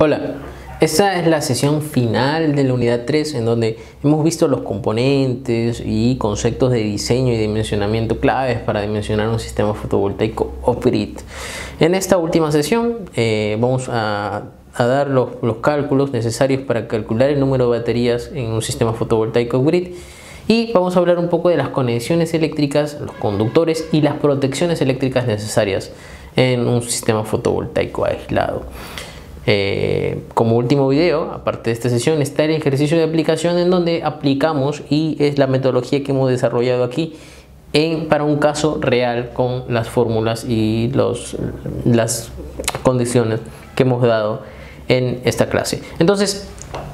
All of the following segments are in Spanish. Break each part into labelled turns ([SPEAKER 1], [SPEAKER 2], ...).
[SPEAKER 1] Hola, esta es la sesión final de la unidad 3 en donde hemos visto los componentes y conceptos de diseño y dimensionamiento claves para dimensionar un sistema fotovoltaico off-grid. En esta última sesión vamos a dar los cálculos necesarios para calcular el número de baterías en un sistema fotovoltaico off-grid y vamos a hablar un poco de las conexiones eléctricas, los conductores y las protecciones eléctricas necesarias en un sistema fotovoltaico aislado. Como último video, aparte de esta sesión, está el ejercicio de aplicación en donde aplicamos, y es la metodología que hemos desarrollado aquí para un caso real con las fórmulas y las condiciones que hemos dado en esta clase. Entonces,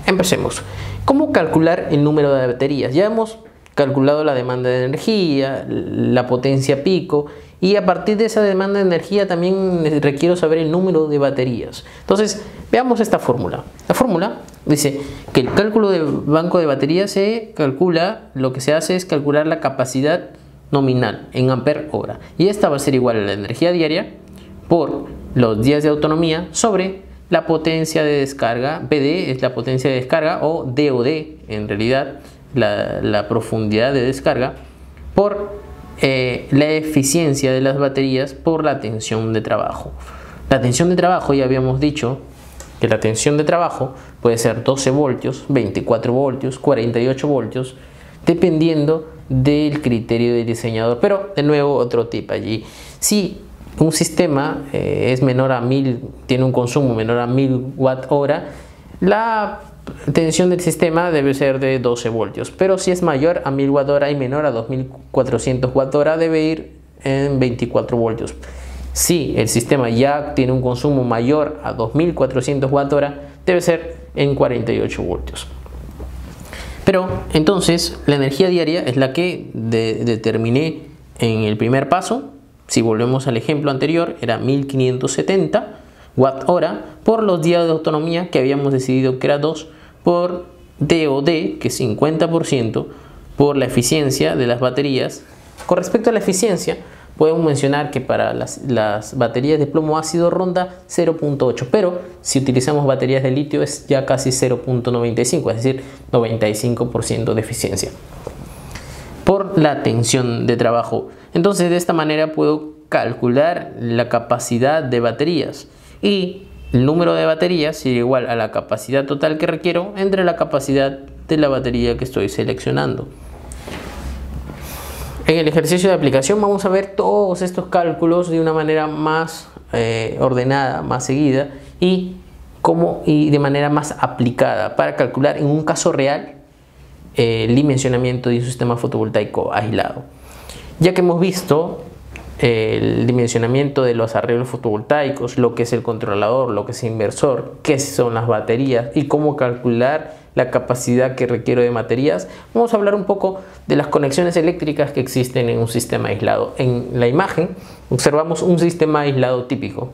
[SPEAKER 1] empecemos. ¿Cómo calcular el número de baterías? Ya hemos calculado la demanda de energía, la potencia pico, y a partir de esa demanda de energía también requiero saber el número de baterías. Entonces, veamos esta fórmula. La fórmula dice que el cálculo del banco de baterías se calcula, lo que se hace es calcular la capacidad nominal en ampere hora. Y esta va a ser igual a la energía diaria por los días de autonomía sobre la potencia de descarga. PD es la potencia de descarga, o DOD en realidad, la profundidad de descarga, por la eficiencia de las baterías por la tensión de trabajo. La tensión de trabajo, ya habíamos dicho que la tensión de trabajo puede ser 12 voltios, 24 voltios, 48 voltios, dependiendo del criterio del diseñador. Pero de nuevo otro tip allí: si un sistema es menor a 1000, tiene un consumo menor a 1000 watt hora, la tensión del sistema debe ser de 12 voltios, pero si es mayor a 1000 watt hora y menor a 2400 watt hora, debe ir en 24 voltios. Si el sistema ya tiene un consumo mayor a 2400 watt hora, debe ser en 48 voltios. Pero entonces la energía diaria es la que determiné en el primer paso. Si volvemos al ejemplo anterior, era 1570 watt hora por los días de autonomía, que habíamos decidido que era 2, por DOD, que es 50%, por la eficiencia de las baterías. Con respecto a la eficiencia, podemos mencionar que para las baterías de plomo ácido ronda 0.8, pero si utilizamos baterías de litio es ya casi 0.95, es decir, 95% de eficiencia por la tensión de trabajo. Entonces, de esta manera puedo calcular la capacidad de baterías, y el número de baterías sería igual a la capacidad total que requiero entre la capacidad de la batería que estoy seleccionando. En el ejercicio de aplicación vamos a ver todos estos cálculos de una manera más ordenada, más seguida y de manera más aplicada para calcular en un caso real el dimensionamiento de un sistema fotovoltaico aislado. Ya que hemos visto el dimensionamiento de los arreglos fotovoltaicos, lo que es el controlador, lo que es el inversor, qué son las baterías y cómo calcular la capacidad que requiero de baterías, vamos a hablar un poco de las conexiones eléctricas que existen en un sistema aislado. En la imagen observamos un sistema aislado típico.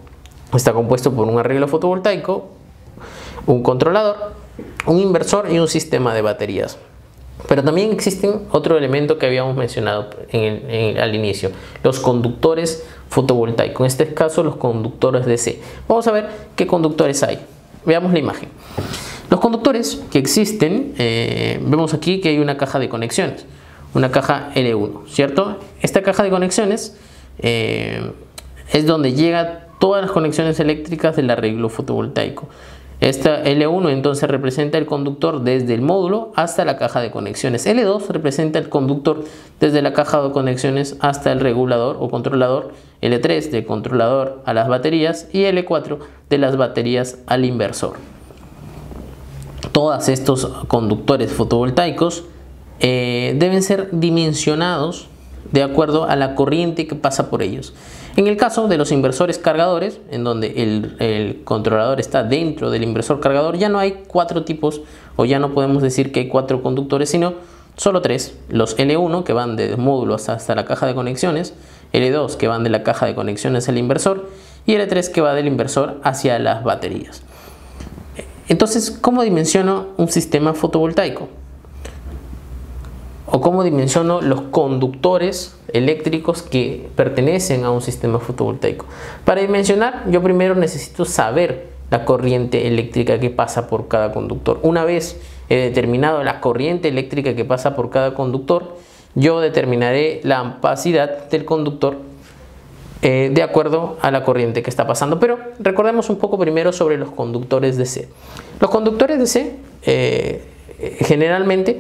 [SPEAKER 1] Está compuesto por un arreglo fotovoltaico, un controlador, un inversor y un sistema de baterías. Pero también existen otro elemento que habíamos mencionado al inicio: los conductores fotovoltaicos, en este caso los conductores DC. Vamos a ver qué conductores hay. Veamos la imagen. Los conductores que existen, vemos aquí que hay una caja de conexiones, una caja L1, ¿cierto? Esta caja de conexiones es donde llegan todas las conexiones eléctricas del arreglo fotovoltaico. Esta L1 entonces representa el conductor desde el módulo hasta la caja de conexiones. L2 representa el conductor desde la caja de conexiones hasta el regulador o controlador. L3 del controlador a las baterías y L4 de las baterías al inversor. Todos estos conductores fotovoltaicos deben ser dimensionados de acuerdo a la corriente que pasa por ellos. En el caso de los inversores cargadores, en donde el controlador está dentro del inversor cargador, ya no hay 4 tipos, o ya no podemos decir que hay 4 conductores, sino solo 3. Los L1, que van del módulo hasta la caja de conexiones, L2, que van de la caja de conexiones al inversor, y L3, que va del inversor hacia las baterías. Entonces, ¿cómo dimensiono un sistema fotovoltaico? ¿O cómo dimensiono los conductores eléctricos que pertenecen a un sistema fotovoltaico? Para dimensionar, yo primero necesito saber la corriente eléctrica que pasa por cada conductor. Una vez he determinado la corriente eléctrica que pasa por cada conductor, yo determinaré la ampacidad del conductor de acuerdo a la corriente que está pasando. Pero recordemos un poco primero sobre los conductores DC. Los conductores DC generalmente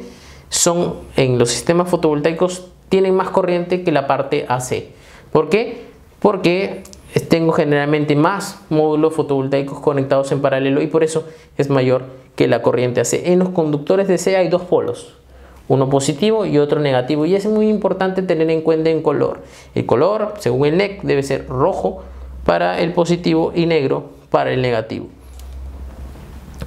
[SPEAKER 1] son, en los sistemas fotovoltaicos, tienen más corriente que la parte AC. ¿Por qué? Porque tengo generalmente más módulos fotovoltaicos conectados en paralelo y por eso es mayor que la corriente AC. En los conductores DC hay dos polos, uno positivo y otro negativo, y es muy importante tener en cuenta en color. El color, según el NEC, debe ser rojo para el positivo y negro para el negativo.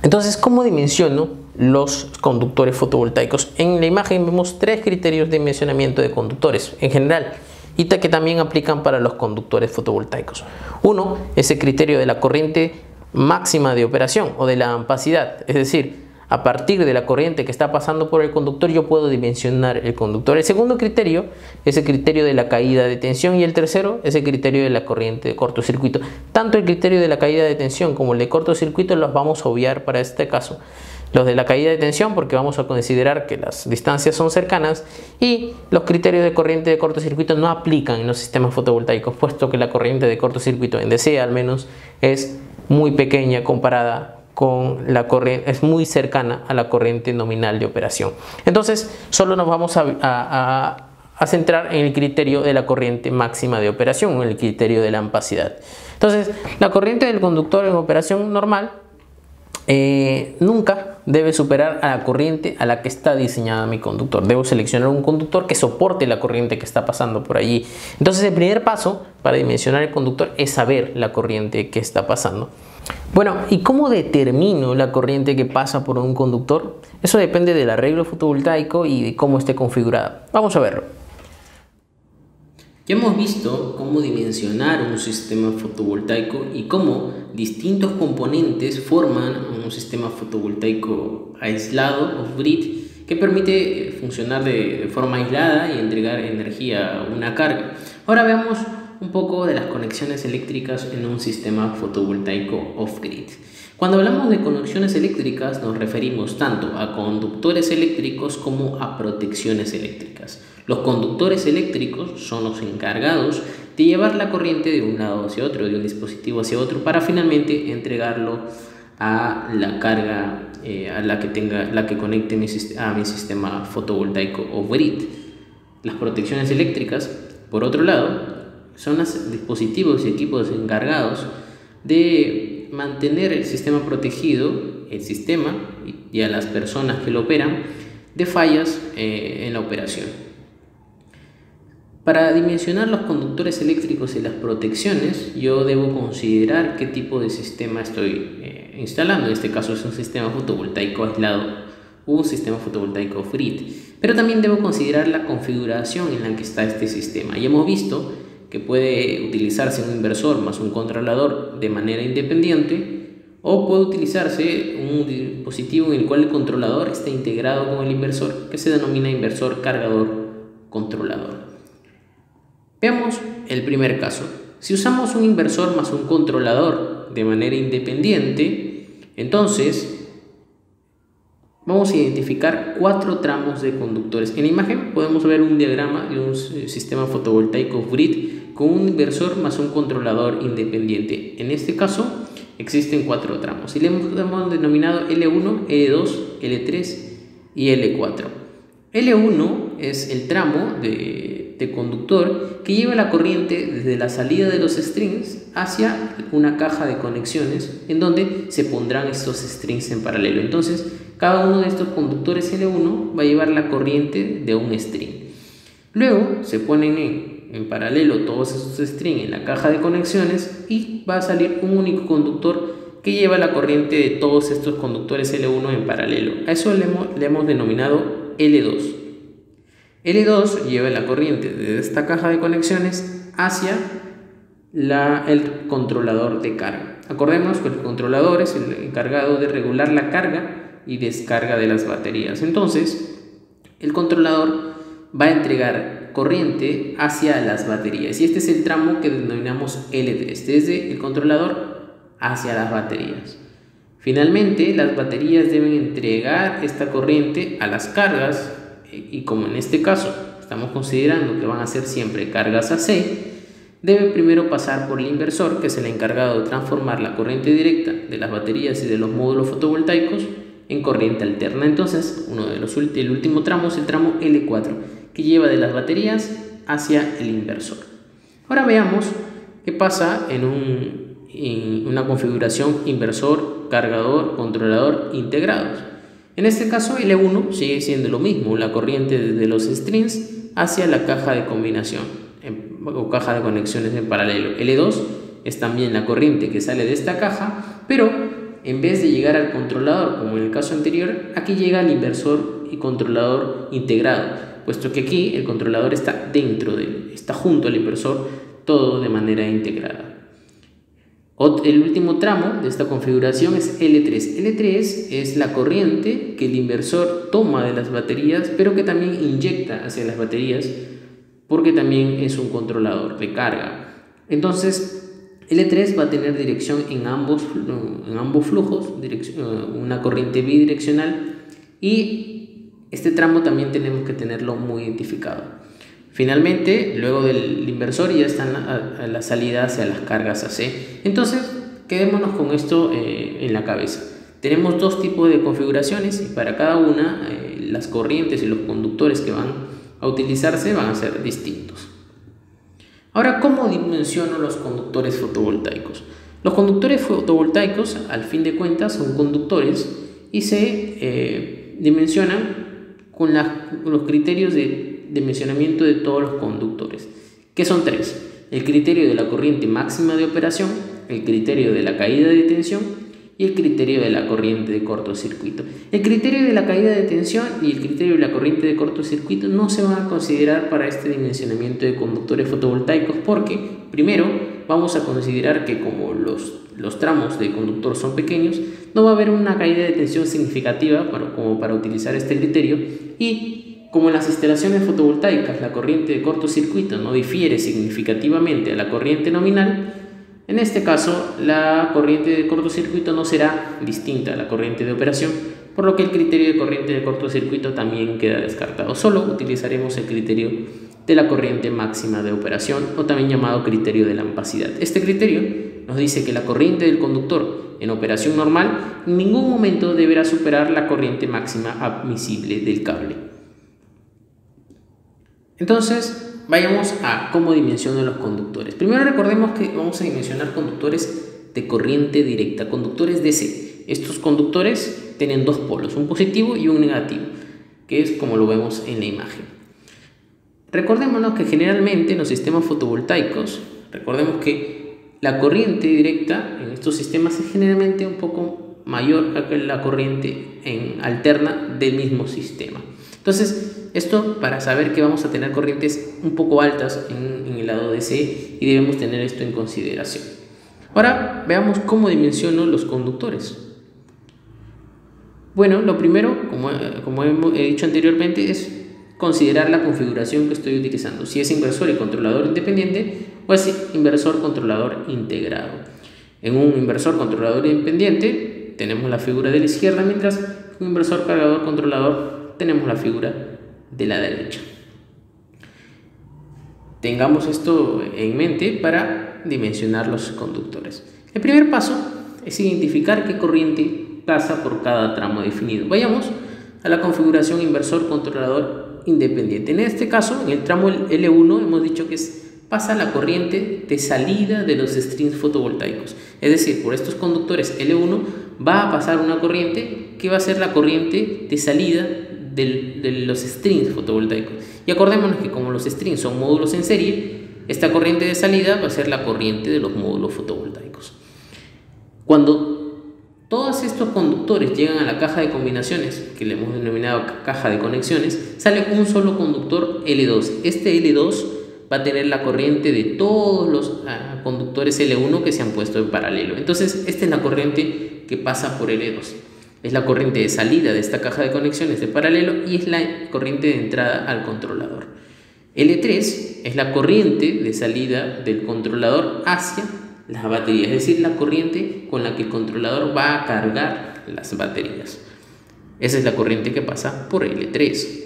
[SPEAKER 1] Entonces, ¿cómo dimensiono los conductores fotovoltaicos? En la imagen vemos tres criterios de dimensionamiento de conductores en general y que también aplican para los conductores fotovoltaicos. Uno es el criterio de la corriente máxima de operación o de la ampacidad, es decir, a partir de la corriente que está pasando por el conductor yo puedo dimensionar el conductor. El segundo criterio es el criterio de la caída de tensión y el tercero es el criterio de la corriente de cortocircuito. Tanto el criterio de la caída de tensión como el de cortocircuito los vamos a obviar para este caso. Los de la caída de tensión porque vamos a considerar que las distancias son cercanas, y los criterios de corriente de cortocircuito no aplican en los sistemas fotovoltaicos, puesto que la corriente de cortocircuito en DC al menos es muy pequeña comparada con la corriente, es muy cercana a la corriente nominal de operación. Entonces solo nos vamos a centrar en el criterio de la corriente máxima de operación, en el criterio de la ampacidad. Entonces la corriente del conductor en operación normal nunca debe superar a la corriente a la que está diseñada mi conductor. Debo seleccionar un conductor que soporte la corriente que está pasando por allí. Entonces el primer paso para dimensionar el conductor es saber la corriente que está pasando. Bueno, ¿y cómo determino la corriente que pasa por un conductor? Eso depende del arreglo fotovoltaico y de cómo esté configurada. Vamos a verlo. Ya hemos visto cómo dimensionar un sistema fotovoltaico y cómo distintos componentes forman un sistema fotovoltaico aislado, off-grid, que permite funcionar de forma aislada y entregar energía a una carga. Ahora veamos un poco de las conexiones eléctricas en un sistema fotovoltaico off-grid. Cuando hablamos de conexiones eléctricas nos referimos tanto a conductores eléctricos como a protecciones eléctricas. Los conductores eléctricos son los encargados de llevar la corriente de un lado hacia otro, de un dispositivo hacia otro, para finalmente entregarlo a la carga a la que conecte a mi sistema fotovoltaico off-grid. Las protecciones eléctricas, por otro lado, son los dispositivos y equipos encargados de mantener el sistema protegido, el sistema y a las personas que lo operan, de fallas en la operación. Para dimensionar los conductores eléctricos y las protecciones, yo debo considerar qué tipo de sistema estoy instalando. En este caso es un sistema fotovoltaico aislado o un sistema fotovoltaico off-grid. Pero también debo considerar la configuración en la que está este sistema. Y hemos visto que puede utilizarse un inversor más un controlador de manera independiente, o puede utilizarse un dispositivo en el cual el controlador está integrado con el inversor, que se denomina inversor cargador controlador. Veamos el primer caso. Si usamos un inversor más un controlador de manera independiente, entonces vamos a identificar 4 tramos de conductores. En la imagen podemos ver un diagrama de un sistema fotovoltaico off-grid con un inversor más un controlador independiente. En este caso existen 4 tramos y le hemos denominado L1, L2, L3 y L4. L1 es el tramo de conductor que lleva la corriente desde la salida de los strings hacia una caja de conexiones en donde se pondrán estos strings en paralelo. Entonces cada uno de estos conductores L1 va a llevar la corriente de un string. Luego se ponen en paralelo todos esos strings en la caja de conexiones y va a salir un único conductor que lleva la corriente de todos estos conductores L1 en paralelo. A eso le hemos denominado L2. L2 lleva la corriente de esta caja de conexiones hacia el controlador de carga. Acordemos que el controlador es el encargado de regular la carga y descarga de las baterías. Entonces, el controlador va a entregar corriente hacia las baterías y este es el tramo que denominamos L3, desde el controlador hacia las baterías. Finalmente, las baterías deben entregar esta corriente a las cargas y como en este caso estamos considerando que van a ser siempre cargas AC, debe primero pasar por el inversor, que es el encargado de transformar la corriente directa de las baterías y de los módulos fotovoltaicos en corriente alterna. Entonces, el último tramo es el tramo L4, que lleva de las baterías hacia el inversor. Ahora veamos qué pasa en una configuración inversor, cargador, controlador integrados. En este caso, L1 sigue siendo lo mismo, la corriente desde los strings hacia la caja de combinación o caja de conexiones en paralelo. L2 es también la corriente que sale de esta caja, pero en vez de llegar al controlador como en el caso anterior, aquí llega al inversor y controlador integrado, puesto que aquí el controlador está está junto al inversor, todo de manera integrada. El último tramo de esta configuración es L3. L3 es la corriente que el inversor toma de las baterías, pero que también inyecta hacia las baterías, porque también es un controlador de carga. Entonces, L3 va a tener dirección en ambos flujos, una corriente bidireccional, y este tramo también tenemos que tenerlo muy identificado. Finalmente, luego del inversor ya están a la salida hacia las cargas AC. Entonces, quedémonos con esto en la cabeza. Tenemos dos tipos de configuraciones y para cada una las corrientes y los conductores que van a utilizarse van a ser distintos. Ahora, ¿cómo dimensiono los conductores fotovoltaicos? Los conductores fotovoltaicos, al fin de cuentas, son conductores y se dimensionan con los criterios de dimensionamiento de todos los conductores, que son tres: el criterio de la corriente máxima de operación, el criterio de la caída de tensión y el criterio de la corriente de cortocircuito. El criterio de la caída de tensión y el criterio de la corriente de cortocircuito no se van a considerar para este dimensionamiento de conductores fotovoltaicos, porque primero vamos a considerar que como los tramos de conductor son pequeños, no va a haber una caída de tensión significativa como para utilizar este criterio, y como en las instalaciones fotovoltaicas la corriente de cortocircuito no difiere significativamente a la corriente nominal, en este caso la corriente de cortocircuito no será distinta a la corriente de operación, por lo que el criterio de corriente de cortocircuito también queda descartado. Solo utilizaremos el criterio de la corriente máxima de operación, o también llamado criterio de la ampacidad. Este criterio nos dice que la corriente del conductor en operación normal en ningún momento deberá superar la corriente máxima admisible del cable. Entonces, vayamos a cómo dimensiono los conductores. Primero recordemos que vamos a dimensionar conductores de corriente directa, conductores DC. Estos conductores tienen dos polos, un positivo y un negativo, que es como lo vemos en la imagen. Recordémonos que generalmente en los sistemas fotovoltaicos, recordemos que la corriente directa en estos sistemas es generalmente un poco mayor que la corriente alterna del mismo sistema. Entonces, esto para saber que vamos a tener corrientes un poco altas en el lado DC y debemos tener esto en consideración. Ahora veamos cómo dimensiono los conductores. Bueno, lo primero, como he dicho anteriormente, es considerar la configuración que estoy utilizando, si es inversor y controlador independiente o es inversor controlador integrado. En un inversor controlador independiente tenemos la figura de la izquierda, mientras en un inversor cargador controlador tenemos la figura de la derecha. Tengamos esto en mente para dimensionar los conductores. El primer paso es identificar qué corriente pasa por cada tramo definido. Vayamos a la configuración inversor controlador independiente. En este caso, en el tramo L1 hemos dicho que pasa la corriente de salida de los strings fotovoltaicos. Es decir, por estos conductores L1 va a pasar una corriente que va a ser la corriente de salida de los strings fotovoltaicos. Y acordémonos que como los strings son módulos en serie, esta corriente de salida va a ser la corriente de los módulos fotovoltaicos. Cuando todos estos conductores llegan a la caja de combinaciones, que le hemos denominado caja de conexiones, sale un solo conductor L2. Este L2 va a tener la corriente de todos los conductores L1 que se han puesto en paralelo. Entonces, esta es la corriente que pasa por L2. Es la corriente de salida de esta caja de conexiones de paralelo y es la corriente de entrada al controlador. L3 es la corriente de salida del controlador hacia las baterías, es decir, la corriente con la que el controlador va a cargar las baterías. Esa es la corriente que pasa por L3.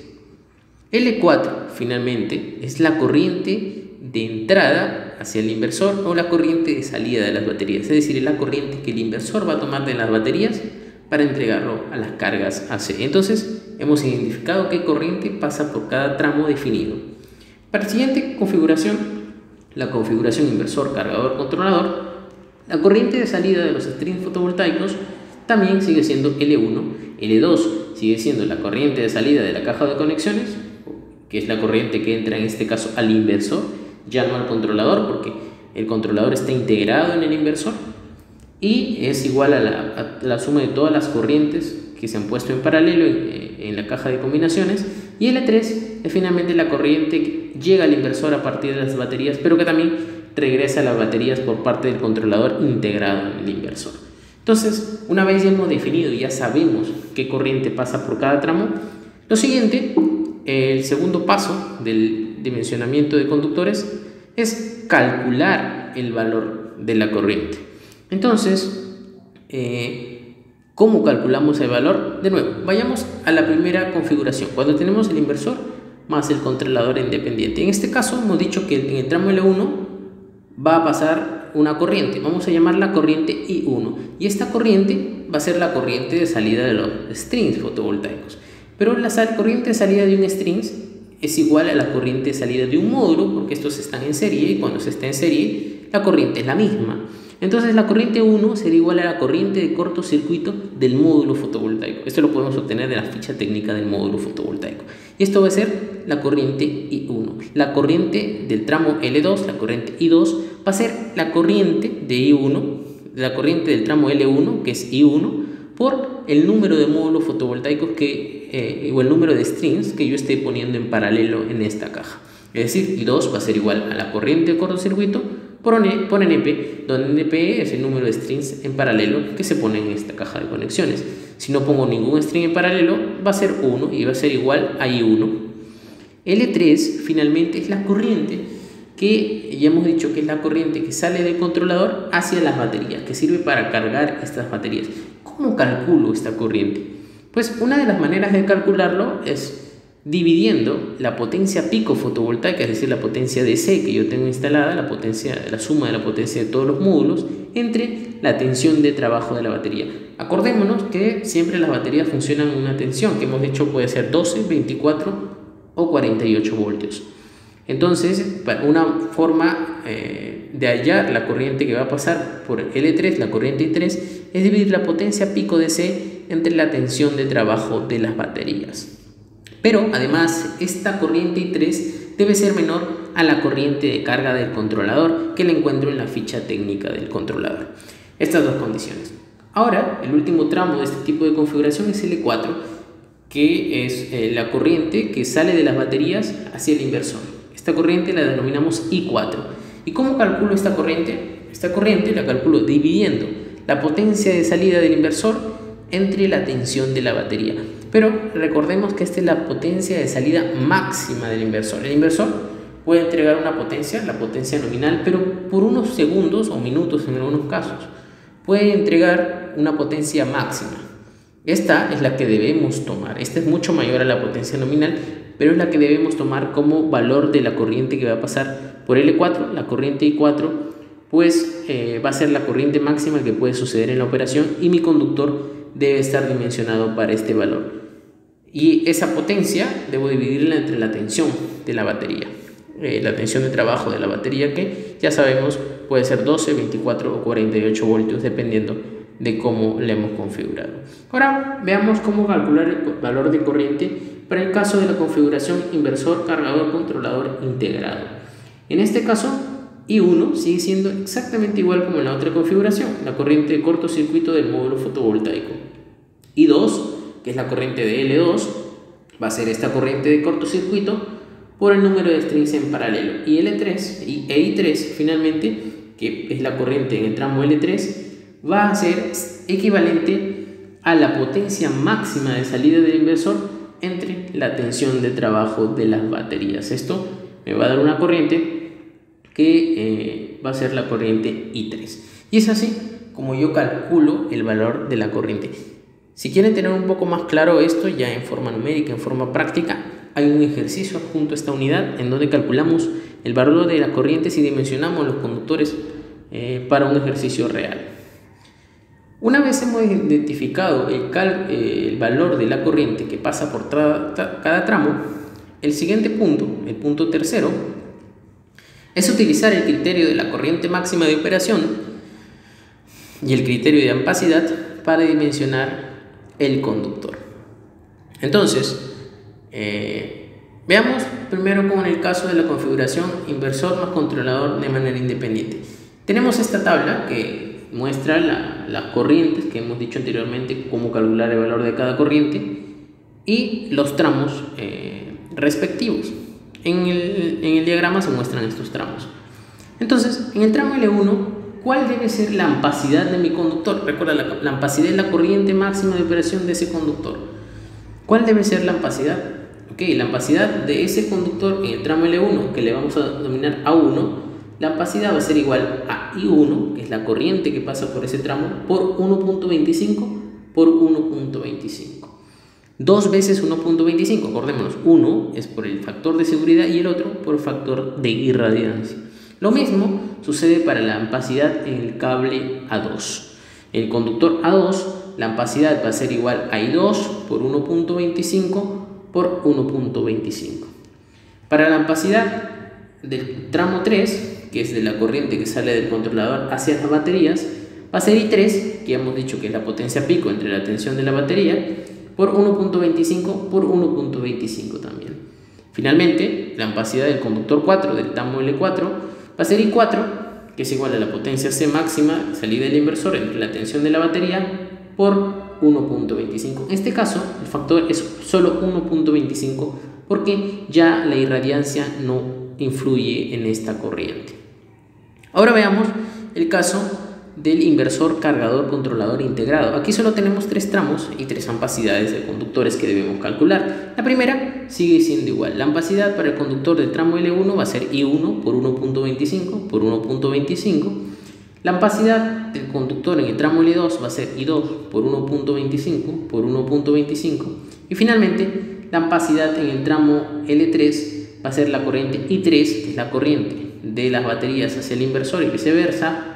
[SPEAKER 1] L4 finalmente es la corriente de entrada hacia el inversor o la corriente de salida de las baterías, es decir, es la corriente que el inversor va a tomar de las baterías para entregarlo a las cargas AC. Entonces hemos identificado qué corriente pasa por cada tramo definido. Para la siguiente configuración, la configuración inversor, cargador, controlador, la corriente de salida de los strings fotovoltaicos también sigue siendo L1. L2 sigue siendo la corriente de salida de la caja de conexiones, que es la corriente que entra en este caso al inversor, ya no al controlador, porque el controlador está integrado en el inversor y es igual a la suma de todas las corrientes que se han puesto en paralelo en la caja de combinaciones. Y L3 es finalmente la corriente que llega al inversor a partir de las baterías, pero que también regresa a las baterías por parte del controlador integrado en el inversor. Entonces, una vez ya hemos definido y ya sabemos qué corriente pasa por cada tramo, lo siguiente, el segundo paso del dimensionamiento de conductores, es calcular el valor de la corriente. Entonces, ¿cómo calculamos el valor? De nuevo, vayamos a la primera configuración, cuando tenemos el inversor más el controlador independiente. En este caso hemos dicho que en el tramo L1 va a pasar una corriente, vamos a llamarla corriente I1, y esta corriente va a ser la corriente de salida de los strings fotovoltaicos. Pero la corriente de salida de un strings es igual a la corriente de salida de un módulo, porque estos están en serie, y cuando se está en serie la corriente es la misma. Entonces la corriente 1 será igual a la corriente de cortocircuito del módulo fotovoltaico. Esto lo podemos obtener de la ficha técnica del módulo fotovoltaico. Y esto va a ser la corriente I1. La corriente del tramo L2, la corriente I2, va a ser la corriente de I1, la corriente del tramo L1, que es I1, por el número de módulos fotovoltaicos o el número de strings que yo esté poniendo en paralelo en esta caja. Es decir, I2 va a ser igual a la corriente de cortocircuito por NP, donde NP es el número de strings en paralelo que se pone en esta caja de conexiones. Si no pongo ningún string en paralelo, va a ser 1 y va a ser igual a I1. L3 finalmente es la corriente que ya hemos dicho que es la corriente que sale del controlador hacia las baterías, que sirve para cargar estas baterías. ¿Cómo calculo esta corriente? Pues una de las maneras de calcularlo es dividiendo la potencia pico fotovoltaica, es decir, la potencia DC que yo tengo instalada, la suma de la potencia de todos los módulos, entre la tensión de trabajo de la batería. Acordémonos que siempre las baterías funcionan en una tensión, que hemos dicho puede ser 12, 24 o 48 voltios. Entonces, una forma de hallar la corriente que va a pasar por L3, la corriente I3, es dividir la potencia pico DC entre la tensión de trabajo de las baterías. Pero además, esta corriente I3 debe ser menor a la corriente de carga del controlador, que la encuentro en la ficha técnica del controlador. Estas dos condiciones. Ahora, el último tramo de este tipo de configuración es L4, que es la corriente que sale de las baterías hacia el inversor. Esta corriente la denominamos I4. ¿Y cómo calculo esta corriente? Esta corriente la calculo dividiendo la potencia de salida del inversor entre la tensión de la batería. Pero recordemos que esta es la potencia de salida máxima del inversor. El inversor puede entregar una potencia, la potencia nominal, pero por unos segundos o minutos en algunos casos puede entregar una potencia máxima. Esta es la que debemos tomar. Esta es mucho mayor a la potencia nominal, pero es la que debemos tomar como valor de la corriente que va a pasar por L4. La corriente I4 pues va a ser la corriente máxima que puede suceder en la operación, y mi conductor debe estar dimensionado para este valor. Y esa potencia debo dividirla entre la tensión de la batería, la tensión de trabajo de la batería, que ya sabemos puede ser 12, 24 o 48 voltios dependiendo de cómo la hemos configurado. Ahora veamos cómo calcular el valor de corriente para el caso de la configuración inversor, cargador, controlador integrado. En este caso, I1 sigue siendo exactamente igual como en la otra configuración, la corriente de cortocircuito del módulo fotovoltaico. I2, que es la corriente de L2, va a ser esta corriente de cortocircuito por el número de strings en paralelo. Y L3 e I3 finalmente, que es la corriente en el tramo L3, va a ser equivalente a la potencia máxima de salida del inversor entre la tensión de trabajo de las baterías. Esto me va a dar una corriente que va a ser la corriente I3. Y es así como yo calculo el valor de la corriente. Si quieren tener un poco más claro esto ya en forma numérica, en forma práctica, hay un ejercicio adjunto a esta unidad en donde calculamos el valor de las corrientes y dimensionamos los conductores para un ejercicio real. Una vez hemos identificado el valor de la corriente que pasa por cada tramo, el siguiente punto, el punto tercero, es utilizar el criterio de la corriente máxima de operación y el criterio de ampacidad para dimensionar el conductor. Entonces, veamos primero con el caso de la configuración inversor más controlador de manera independiente. Tenemos esta tabla que muestra las corrientes que hemos dicho anteriormente, cómo calcular el valor de cada corriente y los tramos respectivos. En el diagrama se muestran estos tramos. Entonces, en el tramo L1, ¿cuál debe ser la ampacidad de mi conductor? Recuerda, la ampacidad es la corriente máxima de operación de ese conductor. ¿Cuál debe ser la ampacidad? La ampacidad de ese conductor en el tramo L1, que le vamos a denominar A1, la ampacidad va a ser igual a I1, que es la corriente que pasa por ese tramo, por 1.25 por 1.25. 2 veces 1.25, acordémonos, 1 es por el factor de seguridad y el otro por el factor de irradiancia. Lo mismo sucede para la ampacidad en el cable A2. El conductor A2, la ampacidad va a ser igual a I2 por 1.25 por 1.25. Para la ampacidad del tramo 3, que es de la corriente que sale del controlador hacia las baterías, va a ser I3, que hemos dicho que es la potencia pico entre la tensión de la batería, por 1.25 por 1.25 también. Finalmente, la ampacidad del conductor 4 del tramo L4 va a ser I4, que es igual a la potencia C máxima salida del inversor entre la tensión de la batería por 1.25. En este caso, el factor es solo 1.25 porque ya la irradiancia no influye en esta corriente. Ahora veamos el caso del inversor cargador controlador integrado. Aquí solo tenemos 3 tramos y 3 ampacidades de conductores que debemos calcular. La primera sigue siendo igual. La ampacidad para el conductor del tramo L1 va a ser I1 por 1.25 por 1.25. La ampacidad del conductor en el tramo L2 va a ser I2 por 1.25 por 1.25. Y finalmente, la ampacidad en el tramo L3 va a ser la corriente I3, que es la corriente de las baterías hacia el inversor y viceversa,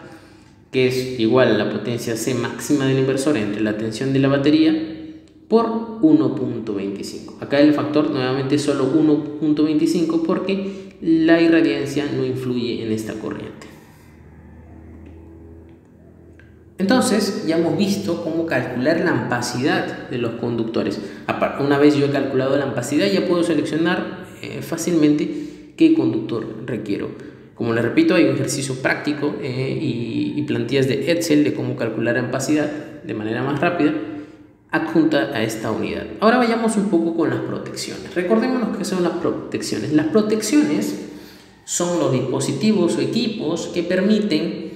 [SPEAKER 1] que es igual a la potencia C máxima del inversor entre la tensión de la batería por 1.25. Acá el factor nuevamente es solo 1.25 porque la irradiancia no influye en esta corriente. Entonces ya hemos visto cómo calcular la ampacidad de los conductores. Una vez yo he calculado la ampacidad, ya puedo seleccionar fácilmente qué conductor requiero. Como les repito, hay un ejercicio práctico y plantillas de Excel de cómo calcular ampacidad de manera más rápida adjunta a esta unidad. Ahora vayamos un poco con las protecciones. Recordémonos qué son las protecciones. Las protecciones son los dispositivos o equipos que permiten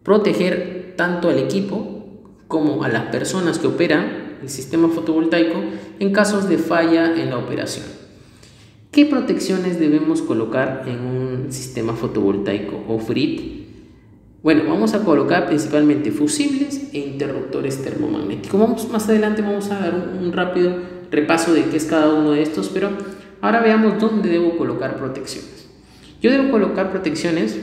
[SPEAKER 1] proteger tanto al equipo como a las personas que operan el sistema fotovoltaico en casos de falla en la operación. ¿Qué protecciones debemos colocar en un sistema fotovoltaico off-grid? Bueno, vamos a colocar principalmente fusibles e interruptores termomagnéticos. Más adelante vamos a dar un rápido repaso de qué es cada uno de estos, pero ahora veamos dónde debo colocar protecciones. Yo debo colocar protecciones,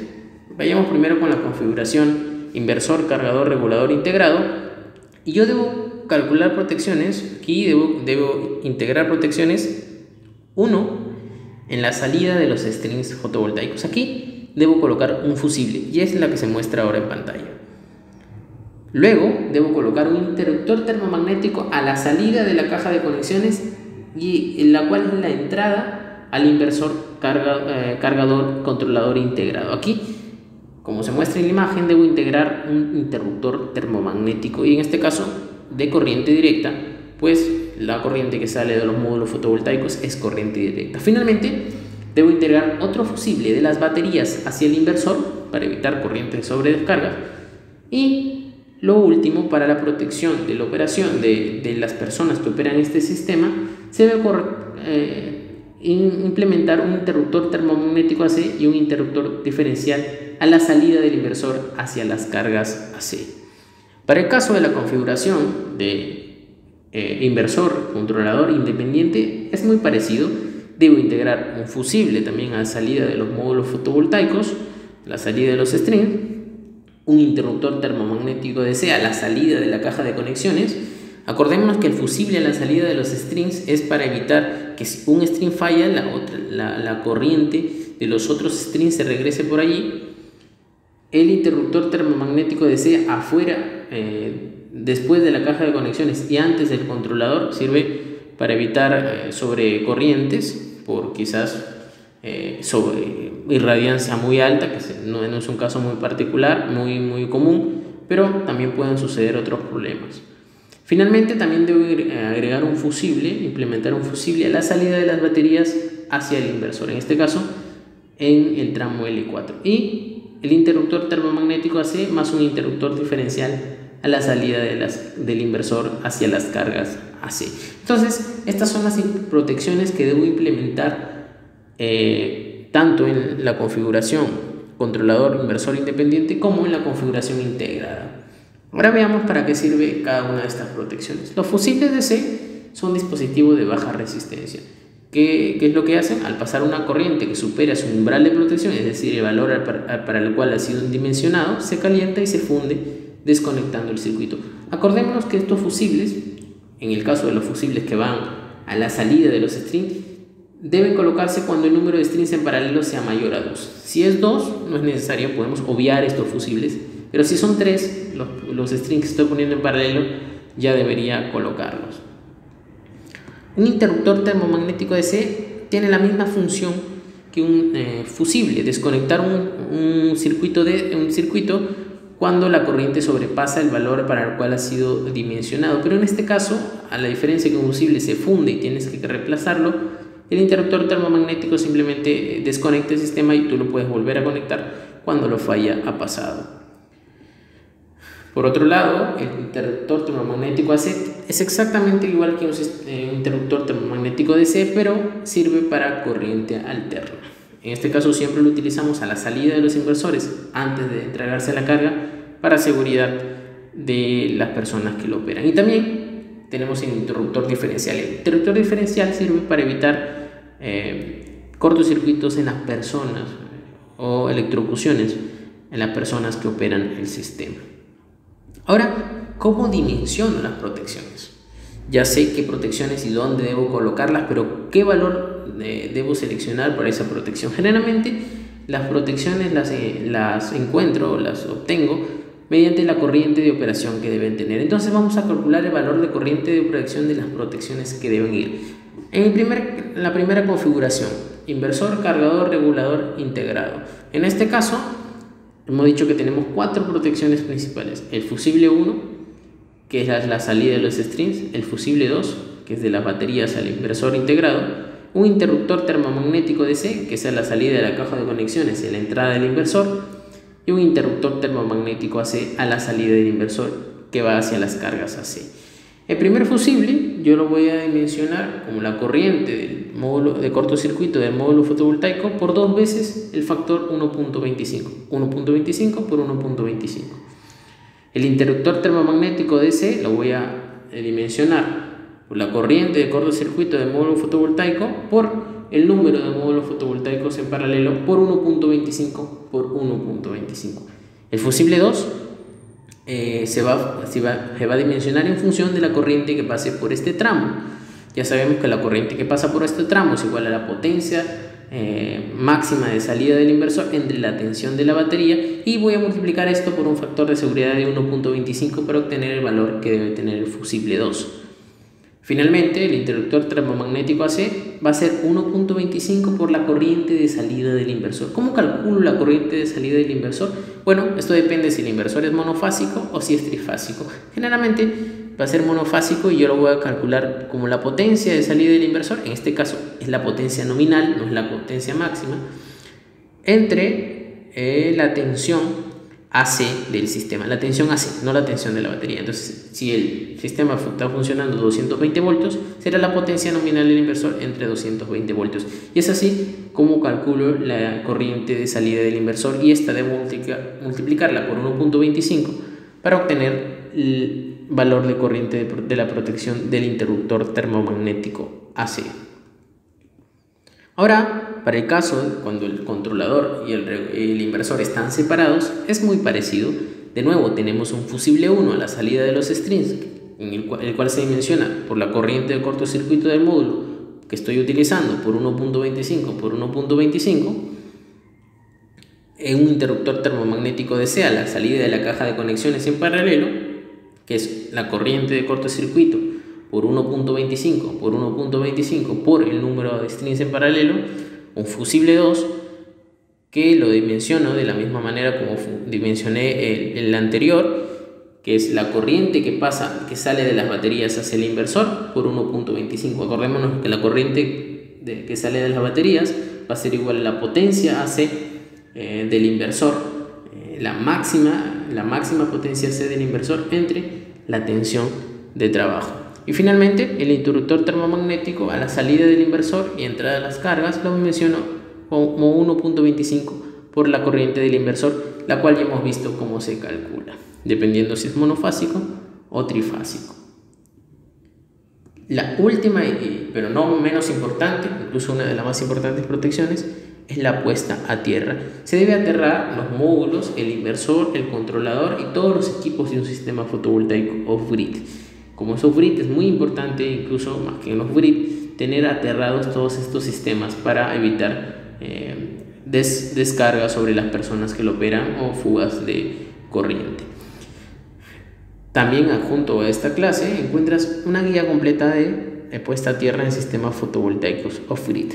[SPEAKER 1] vayamos primero con la configuración inversor, cargador, regulador integrado, y yo debo calcular protecciones. Aquí debo integrar protecciones 1 en la salida de los strings fotovoltaicos. Aquí debo colocar un fusible y es la que se muestra ahora en pantalla. Luego debo colocar un interruptor termomagnético a la salida de la caja de conexiones y la cual es la entrada al inversor cargador controlador integrado. Aquí, como se muestra en la imagen, debo integrar un interruptor termomagnético y en este caso de corriente directa, pues la corriente que sale de los módulos fotovoltaicos es corriente directa. Finalmente, debo integrar otro fusible de las baterías hacia el inversor para evitar corriente sobre descarga. Y lo último, para la protección de la operación de las personas que operan este sistema, se debe implementar un interruptor termomagnético AC y un interruptor diferencial a la salida del inversor hacia las cargas AC. Para el caso de la configuración de inversor controlador independiente es muy parecido. Debo integrar un fusible también a la salida de los módulos fotovoltaicos, la salida de los strings, un interruptor termomagnético DC a la salida de la caja de conexiones. Acordémonos que el fusible a la salida de los strings es para evitar que si un string falla, la corriente de los otros strings se regrese por allí. El interruptor termomagnético DC afuera, después de la caja de conexiones y antes del controlador, sirve para evitar sobrecorrientes por quizás irradiancia muy alta, que no es un caso muy particular, muy común, pero también pueden suceder otros problemas. Finalmente, también debo agregar un fusible, implementar un fusible a la salida de las baterías hacia el inversor, en este caso en el tramo L4, y el interruptor termomagnético AC más un interruptor diferencial a la salida del inversor hacia las cargas AC. Entonces, estas son las protecciones que debo implementar tanto en la configuración controlador inversor independiente como en la configuración integrada. Ahora veamos para qué sirve cada una de estas protecciones. Los fusibles DC son dispositivos de baja resistencia. ¿Qué es lo que hacen? Al pasar una corriente que supera su umbral de protección, es decir, el valor para el cual ha sido dimensionado, se calienta y se funde, desconectando el circuito. Acordémonos que estos fusibles, en el caso de los fusibles que van a la salida de los strings, deben colocarse cuando el número de strings en paralelo sea mayor a 2. Si es 2, no es necesario, podemos obviar estos fusibles, pero si son 3, los strings que estoy poniendo en paralelo, ya debería colocarlos. Un interruptor termomagnético DC tiene la misma función que un fusible, desconectar un circuito cuando la corriente sobrepasa el valor para el cual ha sido dimensionado. Pero en este caso, a la diferencia que un fusible se funde y tienes que reemplazarlo, el interruptor termomagnético simplemente desconecta el sistema y tú lo puedes volver a conectar cuando lo falla ha pasado. Por otro lado, el interruptor termomagnético AC es exactamente igual que un interruptor termomagnético DC, pero sirve para corriente alterna. En este caso siempre lo utilizamos a la salida de los inversores antes de entregarse a la carga para seguridad de las personas que lo operan. Y también tenemos el interruptor diferencial. El interruptor diferencial sirve para evitar cortocircuitos en las personas o electrocuciones en las personas que operan el sistema. Ahora, ¿cómo dimensiono las protecciones? Ya sé qué protecciones y dónde debo colocarlas, pero ¿qué valor debo seleccionar para esa protección? Generalmente las protecciones las encuentro o las obtengo mediante la corriente de operación que deben tener. Entonces vamos a calcular el valor de corriente de operación de las protecciones que deben ir. En la primera configuración, inversor, cargador, regulador integrado. En este caso, hemos dicho que tenemos 4 protecciones principales. El fusible 1, que es la salida de los strings. El fusible 2, que es de las baterías al inversor integrado. Un interruptor termomagnético DC, que es la salida de la caja de conexiones y la entrada del inversor. Y un interruptor termomagnético AC a la salida del inversor, que va hacia las cargas AC. El primer fusible yo lo voy a dimensionar como la corriente del módulo de cortocircuito del módulo fotovoltaico por 2 veces el factor 1.25. 1.25 por 1.25. El interruptor termomagnético DC lo voy a dimensionar por la corriente de cortocircuito del módulo fotovoltaico por el número de módulos fotovoltaicos en paralelo por 1.25 por 1.25. El fusible 2 se va a dimensionar en función de la corriente que pase por este tramo. Ya sabemos que la corriente que pasa por este tramo es igual a la potencia máxima de salida del inversor entre la tensión de la batería, y voy a multiplicar esto por un factor de seguridad de 1.25 para obtener el valor que debe tener el fusible 2. Finalmente, el interruptor termomagnético AC va a ser 1.25 por la corriente de salida del inversor. ¿Cómo calculo la corriente de salida del inversor? Bueno, esto depende si el inversor es monofásico o si es trifásico. Generalmente va a ser monofásico y yo lo voy a calcular como la potencia de salida del inversor. En este caso es la potencia nominal, no es la potencia máxima, entre la tensión AC del sistema, la tensión AC, no la tensión de la batería. Entonces, si el sistema está funcionando 220 voltios, será la potencia nominal del inversor entre 220 voltios. Y es así como calculo la corriente de salida del inversor, y esta debo multiplicarla por 1.25 para obtener el valor de corriente de la protección del interruptor termomagnético AC. Ahora, para el caso cuando el controlador y el inversor están separados, es muy parecido. De nuevo, tenemos un fusible 1 a la salida de los strings, en el cual se dimensiona por la corriente de cortocircuito del módulo que estoy utilizando por 1.25 por 1.25, en un interruptor termomagnético DC a la salida de la caja de conexiones en paralelo, que es la corriente de cortocircuito por 1.25 por 1.25 por el número de strings en paralelo, un fusible 2 que lo dimensiono de la misma manera como dimensioné el anterior, que es la corriente que sale de las baterías hacia el inversor por 1.25. Acordémonos que la corriente que sale de las baterías va a ser igual a la potencia AC del inversor, la máxima potencia AC del inversor entre la tensión de trabajo. Y finalmente, el interruptor termomagnético a la salida del inversor y entrada de las cargas lo menciono como 1.25 por la corriente del inversor, la cual ya hemos visto cómo se calcula, dependiendo si es monofásico o trifásico. La última, pero no menos importante, incluso una de las más importantes protecciones, es la puesta a tierra. Se debe aterrar los módulos, el inversor, el controlador y todos los equipos de un sistema fotovoltaico off-grid. Como es off-grid, es muy importante, incluso más que en off-grid, tener aterrados todos estos sistemas para evitar descargas sobre las personas que lo operan o fugas de corriente. También adjunto a esta clase encuentras una guía completa de puesta a tierra en sistemas fotovoltaicos off-grid.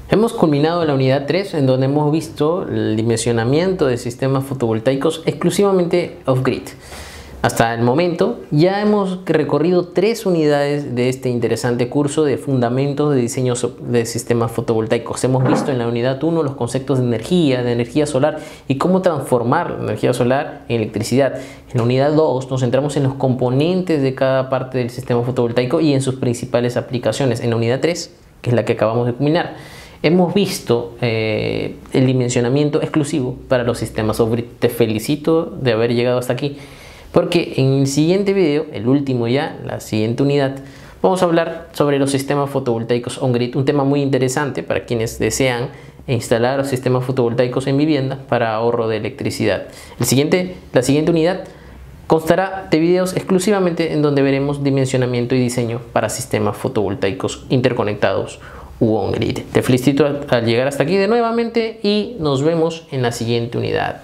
[SPEAKER 1] Hemos culminado la unidad 3, en donde hemos visto el dimensionamiento de sistemas fotovoltaicos exclusivamente off-grid. Hasta el momento ya hemos recorrido 3 unidades de este interesante curso de fundamentos de diseño de sistemas fotovoltaicos. Hemos visto en la unidad 1 los conceptos de energía solar y cómo transformar la energía solar en electricidad. En la unidad 2 nos centramos en los componentes de cada parte del sistema fotovoltaico y en sus principales aplicaciones. En la unidad 3, que es la que acabamos de culminar, hemos visto el dimensionamiento exclusivo para los sistemas off-grid. Te felicito de haber llegado hasta aquí, porque en el siguiente video, el último ya, la siguiente unidad, vamos a hablar sobre los sistemas fotovoltaicos on-grid, un tema muy interesante para quienes desean instalar los sistemas fotovoltaicos en vivienda para ahorro de electricidad. La siguiente unidad constará de videos exclusivamente en donde veremos dimensionamiento y diseño para sistemas fotovoltaicos interconectados u on-grid. Te felicito al llegar hasta aquí de nuevamente y nos vemos en la siguiente unidad.